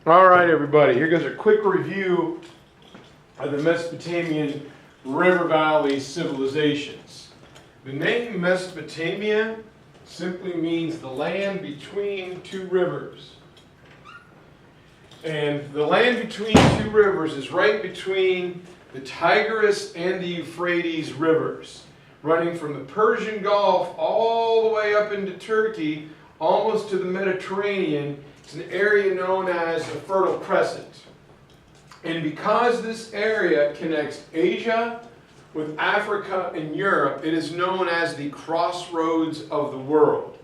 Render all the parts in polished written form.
All right, everybody, here goes a quick review of the Mesopotamian River Valley civilizations. The name Mesopotamia simply means the land between two rivers. And the land between two rivers is right between the Tigris and the Euphrates rivers, running from the Persian Gulf all the way up into Turkey, almost to the Mediterranean. It's an area known as the Fertile Crescent. And because this area connects Asia with Africa and Europe, it is known as the crossroads of the world.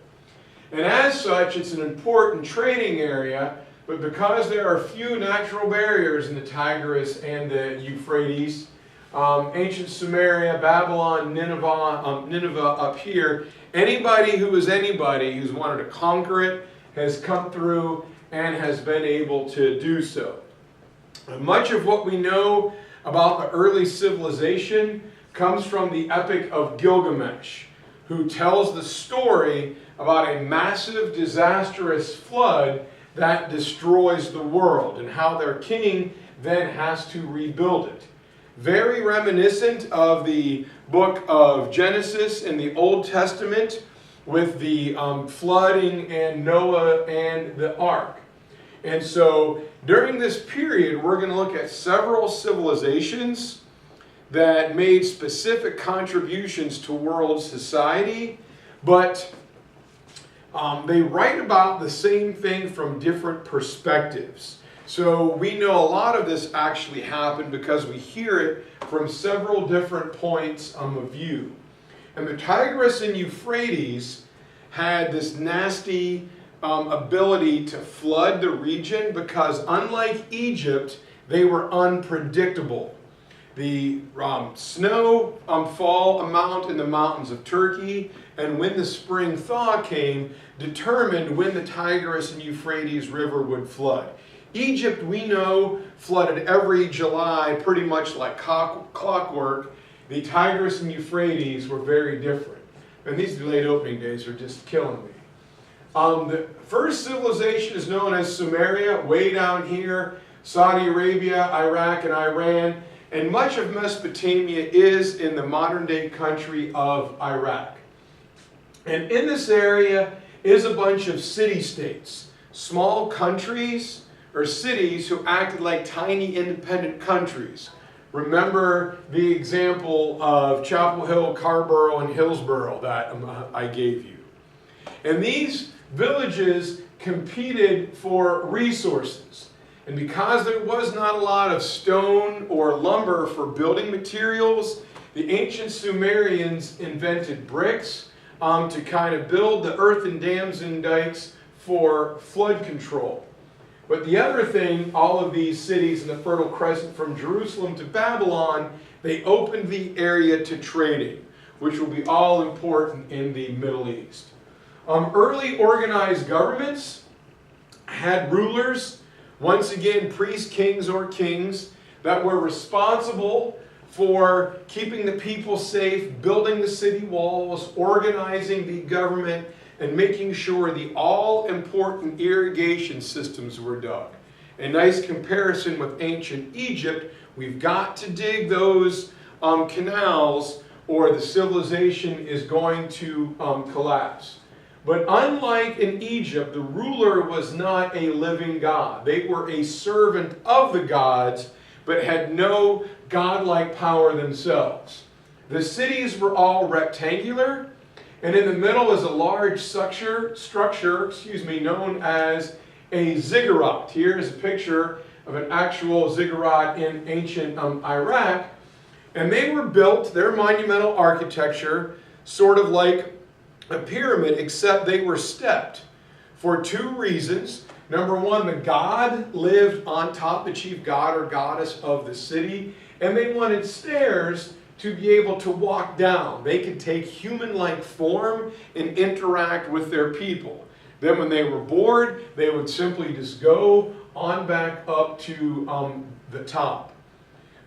And as such, it's an important trading area, but because there are few natural barriers in the Tigris and the Euphrates, ancient Sumeria, Babylon, Nineveh up here, anybody who's wanted to conquer it has come through and has been able to do so. Much of what we know about the early civilization comes from the epic of Gilgamesh, who tells the story about a massive, disastrous flood that destroys the world and how their king then has to rebuild it. Very reminiscent of the book of Genesis in the Old Testament, with the flooding and Noah and the ark. And so during this period, we're going to look at several civilizations that made specific contributions to world society, but they write about the same thing from different perspectives. So we know a lot of this actually happened because we hear it from several different points of view. And the Tigris and Euphrates had this nasty ability to flood the region because, unlike Egypt, they were unpredictable. The snow fall amount in the mountains of Turkey and when the spring thaw came determined when the Tigris and Euphrates River would flood. Egypt, we know, flooded every July pretty much like clockwork. The Tigris and Euphrates were very different. And these delayed opening days are just killing me. The first civilization is known as Sumeria, way down here, Saudi Arabia, Iraq, and Iran. And much of Mesopotamia is in the modern-day country of Iraq. And in this area is a bunch of city-states, small countries or cities who acted like tiny independent countries. Remember the example of Chapel Hill, Carborough, and Hillsborough that I gave you. And these villages competed for resources. And because there was not a lot of stone or lumber for building materials, the ancient Sumerians invented bricks to kind of build the earthen dams and dikes for flood control. But the other thing, all of these cities in the Fertile Crescent from Jerusalem to Babylon, they opened the area to trading, which will be all important in the Middle East. Early organized governments had rulers, once again priests, kings, or kings, that were responsible for keeping the people safe, building the city walls, organizing the government, and making sure the all-important irrigation systems were dug. A nice comparison with ancient Egypt. We've got to dig those canals or the civilization is going to collapse. But unlike in Egypt, the ruler was not a living god. They were a servant of the gods, but had no godlike power themselves. The cities were all rectangular, and in the middle is a large structure known as a ziggurat. Here is a picture of an actual ziggurat in ancient Iraq. And they were built, their monumental architecture, sort of like a pyramid, except they were stepped for two reasons. Number one, the god lived on top, the chief god or goddess of the city, and they wanted stairs to be able to walk down. They could take human-like form and interact with their people. Then when they were bored, they would simply just go on back up to the top.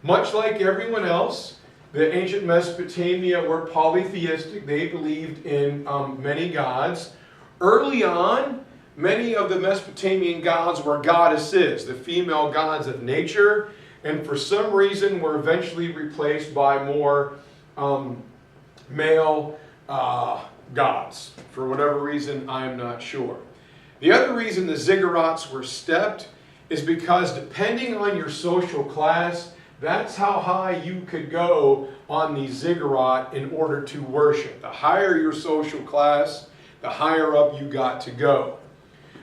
Much like everyone else, the ancient Mesopotamia were polytheistic. They believed in many gods. Early on, many of the Mesopotamian gods were goddesses, the female gods of nature, and for some reason were eventually replaced by more male gods. For whatever reason, I'm not sure. The other reason the ziggurats were stepped is because depending on your social class, that's how high you could go on the ziggurat in order to worship. The higher your social class, the higher up you got to go.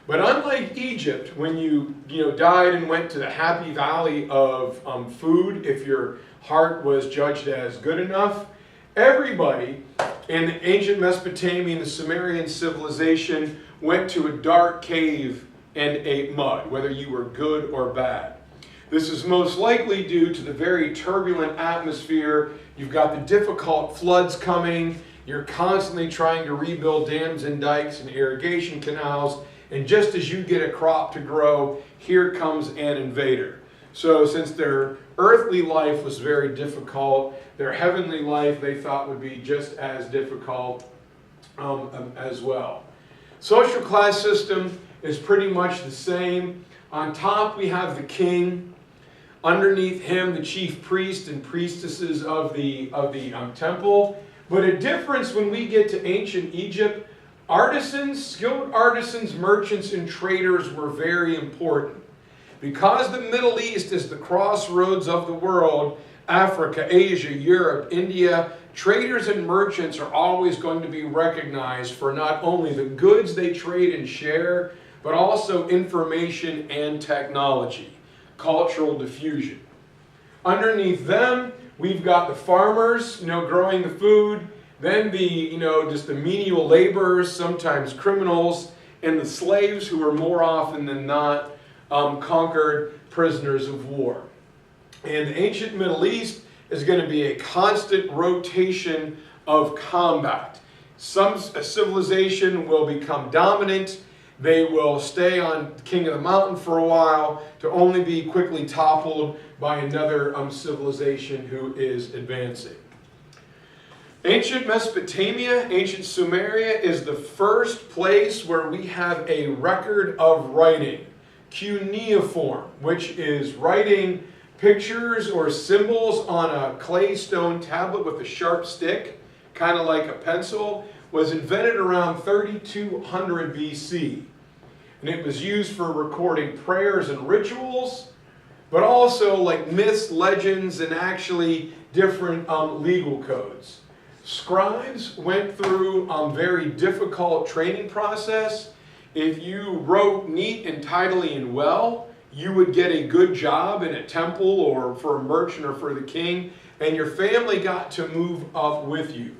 But unlike Egypt, when you died and went to the happy valley of food, if your heart was judged as good enough, everybody in the ancient Mesopotamian, the Sumerian civilization, went to a dark cave and ate mud, whether you were good or bad. This is most likely due to the very turbulent atmosphere. You've got the difficult floods coming. You're constantly trying to rebuild dams and dikes and irrigation canals. And just as you get a crop to grow, here comes an invader. So since their earthly life was very difficult, their heavenly life they thought would be just as difficult as well. Social class system is pretty much the same. On top we have the king. Underneath him, the chief priest and priestesses of the temple. But a difference when we get to ancient Egypt, artisans, skilled artisans, merchants, and traders were very important. Because the Middle East is the crossroads of the world, Africa, Asia, Europe, India, traders and merchants are always going to be recognized for not only the goods they trade and share, but also information and technology. Cultural diffusion. Underneath them, we've got the farmers, growing the food, then the, just the menial laborers, sometimes criminals, and the slaves who are more often than not conquered prisoners of war. And the ancient Middle East is going to be a constant rotation of combat. Some civilization will become dominant. They will stay on king of the mountain for a while to only be quickly toppled by another civilization who is advancing. Ancient Mesopotamia, ancient Sumeria, is the first place where we have a record of writing, cuneiform, which is writing pictures or symbols on a clay stone tablet with a sharp stick, kind of like a pencil, was invented around 3200 BC. And it was used for recording prayers and rituals, but also like myths, legends, and actually different legal codes. Scribes went through a very difficult training process. If you wrote neat and tidily and well, you would get a good job in a temple or for a merchant or for the king, and your family got to move up with you.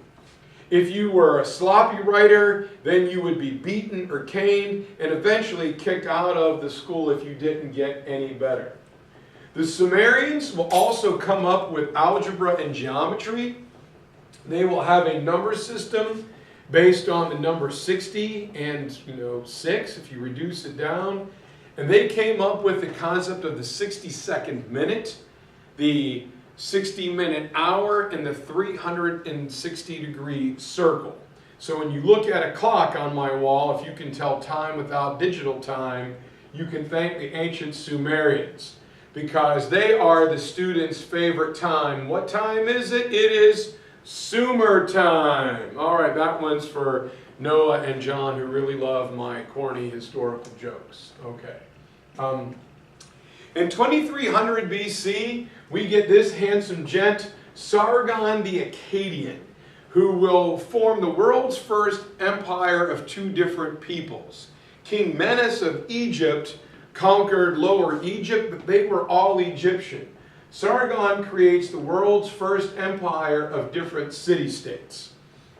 If you were a sloppy writer, then you would be beaten or caned and eventually kicked out of the school if you didn't get any better. The Sumerians will also come up with algebra and geometry. They will have a number system based on the number 60 and 6 if you reduce it down. And they came up with the concept of the 60-second minute, the 60-minute hour, and the 360-degree circle. So when you look at a clock on my wall, if you can tell time without digital time, you can thank the ancient Sumerians, because they are the students' favorite time. What time is it? It is Sumer time. All right, that one's for Noah and John, who really love my corny historical jokes. Okay. In 2300 BC, we get this handsome gent, Sargon the Akkadian, who will form the world's first empire of two different peoples. King Menes of Egypt conquered Lower Egypt, but they were all Egyptian. Sargon creates the world's first empire of different city-states.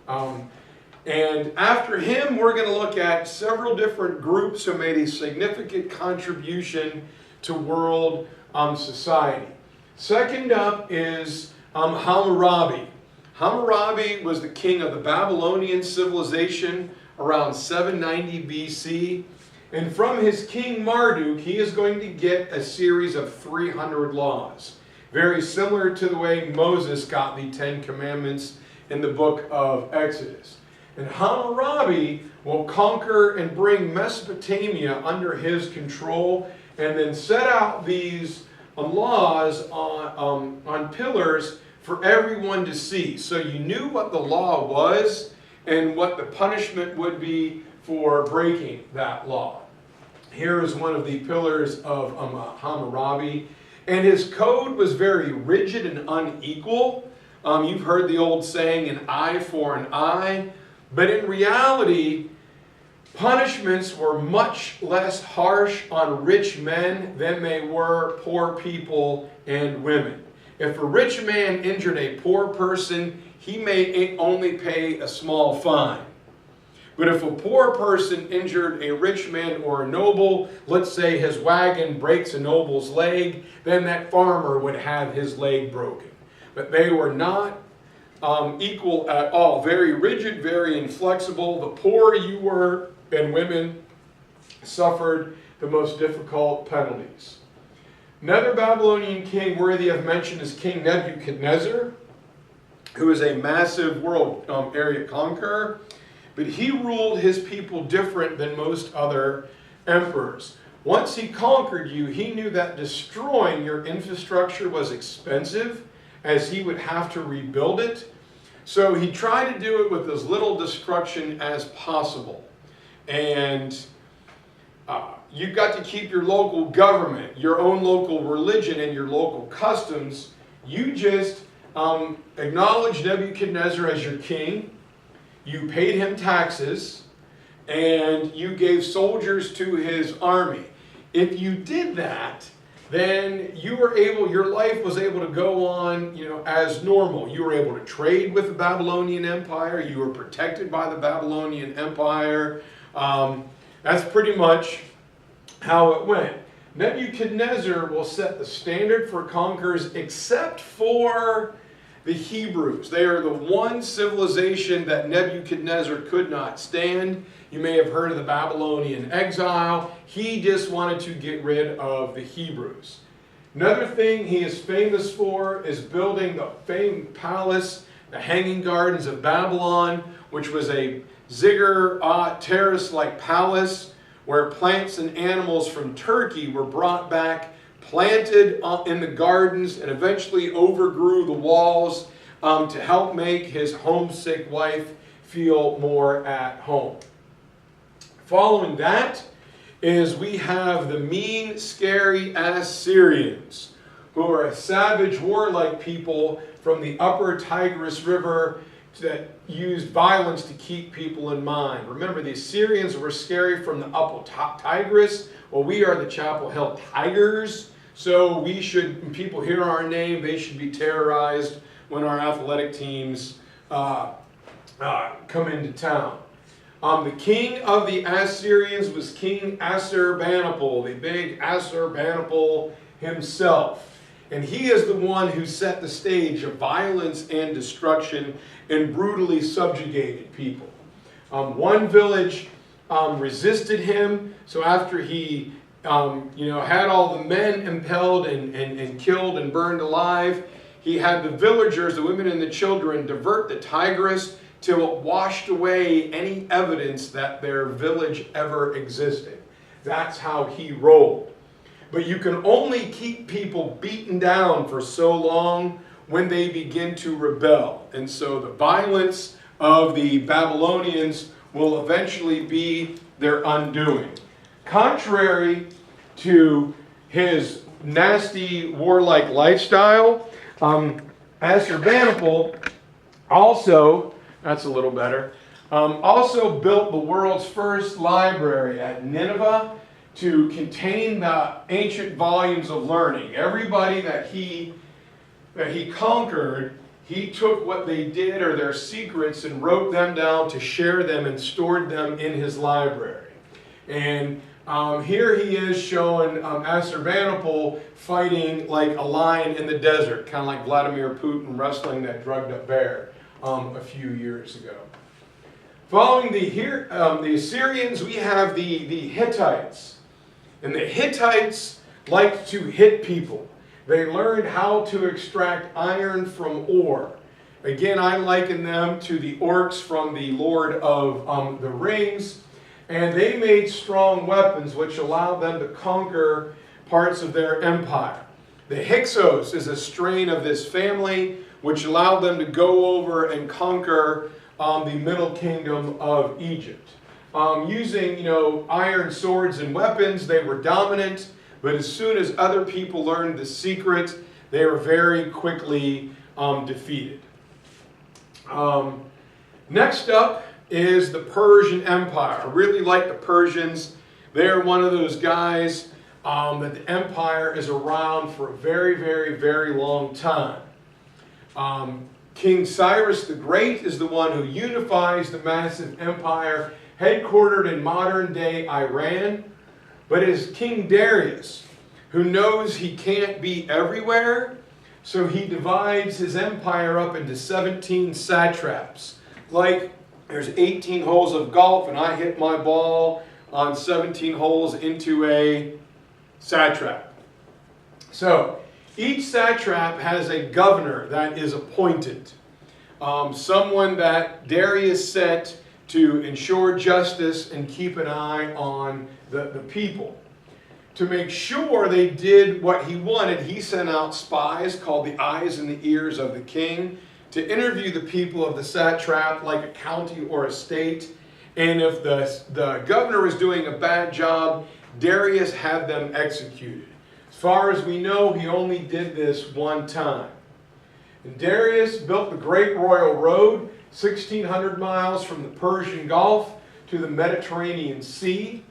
And after him, we're going to look at several different groups who made a significant contribution to world society. Second up is Hammurabi. Hammurabi was the king of the Babylonian civilization around 790 BC. And from his king Marduk, he is going to get a series of 300 laws. Very similar to the way Moses got the 10 Commandments in the book of Exodus. And Hammurabi will conquer and bring Mesopotamia under his control, and then set out these laws on pillars for everyone to see. So you knew what the law was and what the punishment would be for breaking that law. Here is one of the pillars of Hammurabi. And his code was very rigid and unequal. You've heard the old saying, an eye for an eye. But in reality, punishments were much less harsh on rich men than they were poor people and women. If a rich man injured a poor person, he may only pay a small fine. But if a poor person injured a rich man or a noble, let's say his wagon breaks a noble's leg, then that farmer would have his leg broken. But they were not equal at all. Very rigid, very inflexible. The poorer you were, and women suffered the most difficult penalties. Another Babylonian king worthy of mention is King Nebuchadnezzar, who is a massive world area conqueror. But he ruled his people different than most other emperors. Once he conquered you, he knew that destroying your infrastructure was expensive, as he would have to rebuild it. So he tried to do it with as little destruction as possible. And you've got to keep your local government, your own local religion, and your local customs. You just acknowledged Nebuchadnezzar as your king. You paid him taxes, and you gave soldiers to his army. If you did that, then you were able, your life was able to go on, as normal. You were able to trade with the Babylonian Empire. You were protected by the Babylonian Empire. That's pretty much how it went. Nebuchadnezzar will set the standard for conquerors, except for the Hebrews. They are the one civilization that Nebuchadnezzar could not stand. You may have heard of the Babylonian exile. He just wanted to get rid of the Hebrews. Another thing he is famous for is building the famed palace, the Hanging Gardens of Babylon, which was a ziggurat terrace-like palace where plants and animals from Turkey were brought back, planted in the gardens, and eventually overgrew the walls to help make his homesick wife feel more at home. Following that is we have the mean, scary Assyrians, who are a savage, warlike people from the upper Tigris River that used violence to keep people in mind. Remember, the Assyrians were scary from the upper Tigris. Well, we are the Chapel Hill Tigers. So we should, when people hear our name, they should be terrorized when our athletic teams come into town. The king of the Assyrians was King Assurbanipal, the big Assurbanipal himself. And he is the one who set the stage of violence and destruction and brutally subjugated people. One village resisted him, so after he had all the men impaled and killed and burned alive, he had the villagers, the women and the children, divert the Tigris till it washed away any evidence that their village ever existed. That's how he rolled. But you can only keep people beaten down for so long when they begin to rebel. And so the violence of the Babylonians will eventually be their undoing. Contrary to his nasty warlike lifestyle, Assurbanipal also, that's a little better, also built the world's first library at Nineveh to contain the ancient volumes of learning. Everybody that he conquered, he took what they did or their secrets and wrote them down to share them and stored them in his library. And here he is showing Assurbanipal fighting like a lion in the desert, kind of like Vladimir Putin wrestling that drugged up bear a few years ago. Following the Assyrians, we have the Hittites. And the Hittites liked to hit people. They learned how to extract iron from ore. Again, I liken them to the orcs from the Lord of the Rings. And they made strong weapons which allowed them to conquer parts of their empire. The Hyksos is a strain of this family which allowed them to go over and conquer the Middle Kingdom of Egypt. Using, iron swords and weapons, they were dominant, but as soon as other people learned the secret, they were very quickly defeated. Next up is the Persian Empire. I really like the Persians. They're one of those guys that the empire is around for a very, very, very long time. King Cyrus the Great is the one who unifies the massive empire headquartered in modern-day Iran. But it is King Darius who knows he can't be everywhere, so he divides his empire up into 17 satraps. Like there's 18 holes of golf and I hit my ball on 17 holes into a satrap. So each satrap has a governor that is appointed. Someone that Darius set to ensure justice and keep an eye on the people. To make sure they did what he wanted, he sent out spies called the eyes and the ears of the king to interview the people of the satrap like a county or a state. And if the governor was doing a bad job, Darius had them executed. As far as we know, he only did this one time. And Darius built the Great Royal Road, 1,600 miles from the Persian Gulf to the Mediterranean Sea.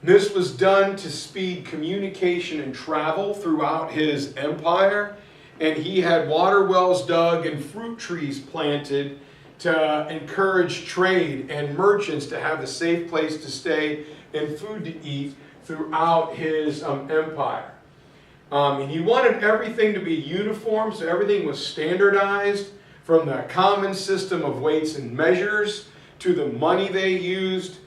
This was done to speed communication and travel throughout his empire. And he had water wells dug and fruit trees planted to encourage trade and merchants to have a safe place to stay and food to eat throughout his empire. And he wanted everything to be uniform, so everything was standardized, from the common system of weights and measures to the money they used,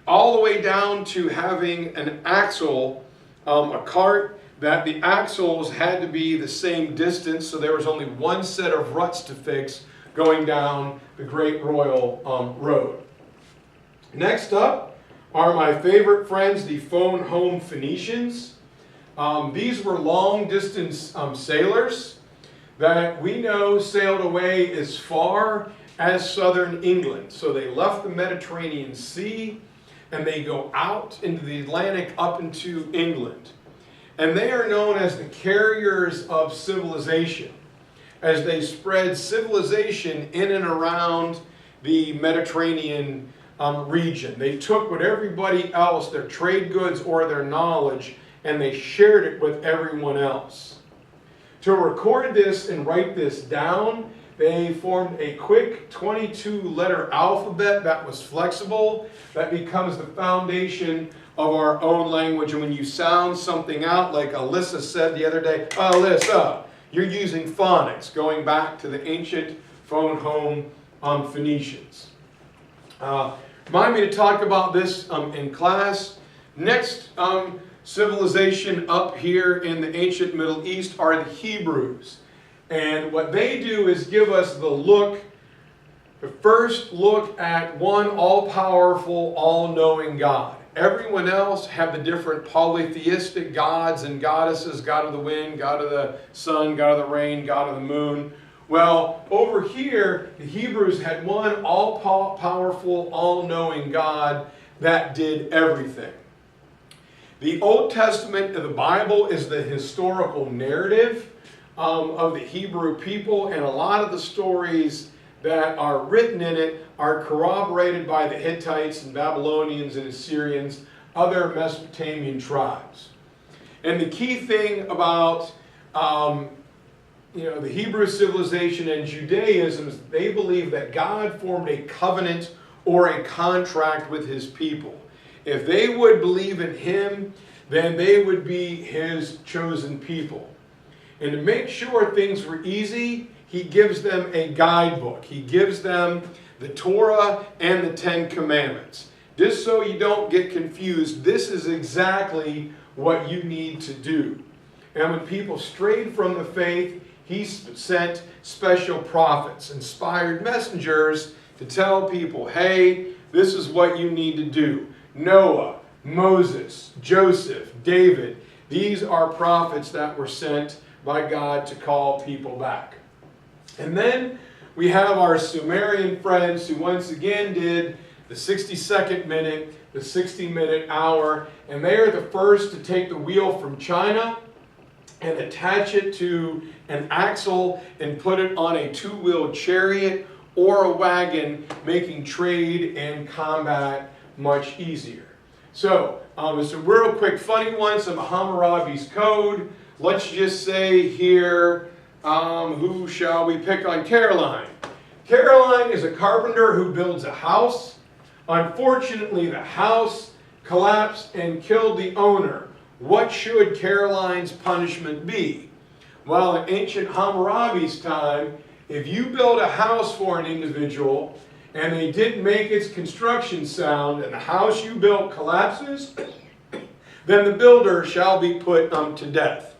all the way down to having an axle, a cart, that the axles had to be the same distance, so there was only one set of ruts to fix going down the Great Royal Road. Next up are my favorite friends, the phone home Phoenicians. These were long-distance sailors that we know sailed away as far as southern England. So they left the Mediterranean Sea and they go out into the Atlantic up into England. And they are known as the carriers of civilization, as they spread civilization in and around the Mediterranean region. They took what everybody else, their trade goods or their knowledge, and they shared it with everyone else. To record this and write this down, they formed a quick 22-letter alphabet that was flexible, that becomes the foundation of our own language. And when you sound something out, like Alyssa said the other day, Alyssa, you're using phonics, going back to the ancient phone home Phoenicians. Remind me to talk about this in class. Next civilization up here in the ancient Middle East are the Hebrews. And what they do is give us the first look at one all-powerful, all-knowing God. Everyone else have the different polytheistic gods and goddesses, God of the wind, God of the sun, God of the rain, God of the moon. Well, over here, the Hebrews had one all-powerful, all-knowing God that did everything. The Old Testament of the Bible is the historical narrative of the Hebrew people, and a lot of the stories that are written in it are corroborated by the Hittites and Babylonians and Assyrians, other Mesopotamian tribes. And the key thing about the Hebrew civilization and Judaism is they believe that God formed a covenant or a contract with his people. If they would believe in him, then they would be his chosen people. And to make sure things were easy, he gives them a guidebook. He gives them the Torah and the Ten Commandments. Just so you don't get confused, this is exactly what you need to do. And when people strayed from the faith, he sent special prophets, inspired messengers to tell people, hey, this is what you need to do. Noah, Moses, Joseph, David, these are prophets that were sent by God to call people back. And then we have our Sumerian friends who once again did the 60-second minute, the 60-minute hour, and they are the first to take the wheel from China and attach it to an axle and put it on a two-wheeled chariot or a wagon, making trade and combat much easier. So, it's a real quick funny one, some of Hammurabi's code. Let's just say here, who shall we pick on? Caroline. Caroline is a carpenter who builds a house. Unfortunately, the house collapsed and killed the owner. What should Caroline's punishment be? Well, in ancient Hammurabi's time, if you build a house for an individual and they didn't make its construction sound and the house you built collapses, then the builder shall be put to death.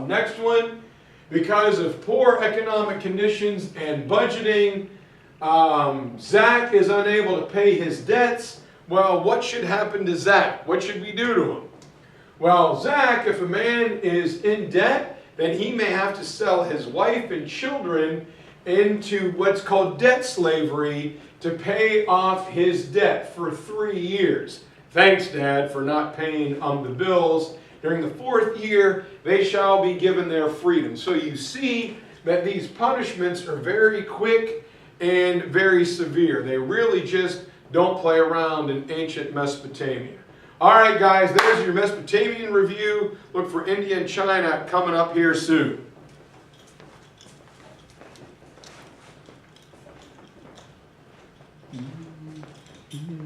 Next one, because of poor economic conditions and budgeting, Zach is unable to pay his debts. Well, what should happen to Zach? What should we do to him? Well, Zach, if a man is in debt, then he may have to sell his wife and children into what's called debt slavery to pay off his debt for 3 years. Thanks, Dad, for not paying the bills. During the 4th year, they shall be given their freedom. So you see that these punishments are very quick and very severe. They really just don't play around in ancient Mesopotamia. All right, guys, there's your Mesopotamian review. Look for India and China coming up here soon. Mm-hmm.